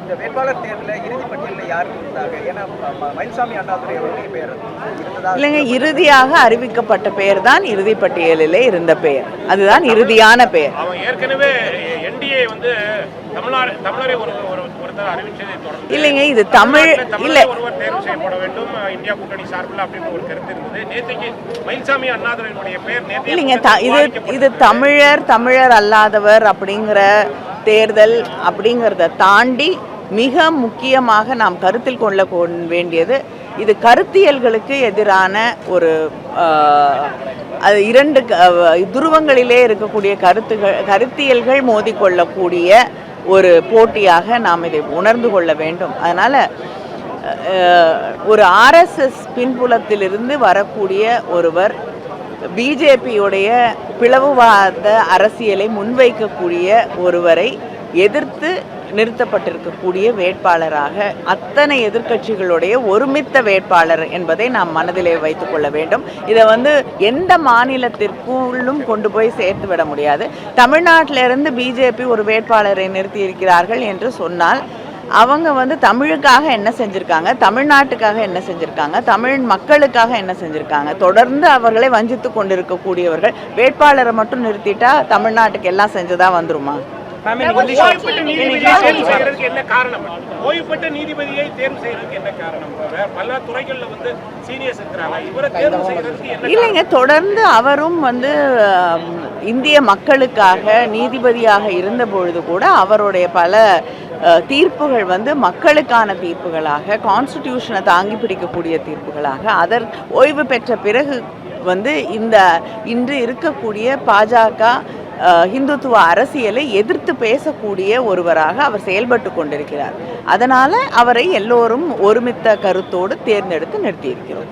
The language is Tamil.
இந்த வேட்பாளர் தேர்தலில் இறுதி பட்டியலில் யார் இருந்தாங்க? ஏன்னா மயில்சாமி அண்ணாதுரை அவருடைய பெயர் இருந்ததா? இல்லைங்க, இறுதியாக அறிவிக்கப்பட்ட பெயர் தான் இறுதி பட்டியலிலே இருந்த பெயர். அதுதான் இறுதியான பெயர். அவன் ஏற்கனவே என்டிஏ வந்து தமிழரை ஒருத்தர் அறிவிச்சதை தொடர்ந்து இல்லைங்க, இது தமிழ் இல்ல ஒருவர் தேர்வு செய்யப்பட வேண்டும் இந்தியா கூட்டணி சார்பில் அப்படின்னு ஒரு கருத்து இருந்தது. நேற்றுக்கு மயில்சாமி அண்ணாதுரையினுடைய பெயர் இல்லைங்க, இது தமிழர் அல்லாதவர் அப்படிங்கிற தேர்தல் அப்படிங்கிறத தாண்டி மிக முக்கியமாக நாம் கருத்தில் கொள்ள வேண்டியது இது கருத்தியல்களுக்கு எதிரான ஒரு அது இரண்டு துருவங்களிலே இருக்கக்கூடிய கருத்தியல்கள் மோதிக்கொள்ளக்கூடிய ஒரு போட்டியாக நாம் இதை உணர்ந்து கொள்ள வேண்டும். அதனால் ஒரு ஆர்எஸ்எஸ் பின்புலத்திலிருந்து வரக்கூடிய ஒருவர் பிஜேபியுடைய பிளவுவாத அரசியலை முன்வைக்கக்கூடிய ஒருவரை எதிர்த்து நிறுத்தப்பட்டிருக்கக்கூடிய வேட்பாளராக அத்தனை எதிர்க்கட்சிகளுடைய ஒருமித்த வேட்பாளர் என்பதை நாம் மனதிலே வைத்துக் கொள்ள வேண்டும். இதை எந்த மாநிலத்திற்குள்ளும் கொண்டு போய் சேர்த்து விட முடியாது. தமிழ்நாட்டிலிருந்து பிஜேபி ஒரு வேட்பாளரை நிறுத்தி இருக்கிறார்கள் என்று சொன்னால் அவங்க தமிழுக்காக என்ன செஞ்சுருக்காங்க, தமிழ்நாட்டுக்காக என்ன செஞ்சுருக்காங்க, தமிழ் மக்களுக்காக என்ன செஞ்சுருக்காங்க? தொடர்ந்து அவர்களை வஞ்சித்து கொண்டிருக்கக்கூடியவர்கள் வேட்பாளரை மட்டும் நிறுத்திட்டா தமிழ்நாட்டுக்கு எல்லாம் செஞ்சதா வந்துருமா? என்ன காரணம்? ஓய்வுபெற்ற நீதிபதியை தேர்வு செய்யறதுக்கு என்ன காரணம்? பல துறைகள்ல சீனியர்ஸ் இருக்கிறாங்க, இவரை தேர்வு செய்யறதுக்கு என்ன? இல்லைங்க, தொடர்ந்து அவரும் இந்திய மக்களுக்காக நீதிபதியாக இருந்த பொழுது கூட அவருடைய பல தீர்ப்புகள் மக்களுக்கான தீர்ப்புகளாக, கான்ஸ்டிடியூஷனை தாங்கி பிடிக்கக்கூடிய தீர்ப்புகளாக, ஓய்வு பெற்ற பிறகு இன்று இருக்கக்கூடிய பாஜக இந்துத்துவ அரசியலை எதிர்த்து பேசக்கூடிய ஒருவராக அவர் செயல்பட்டு கொண்டிருக்கிறார். அதனால அவரை எல்லோரும் ஒருமித்த கருத்தோடு தேர்ந்தெடுத்து நிறுத்தியிருக்கிறோம்.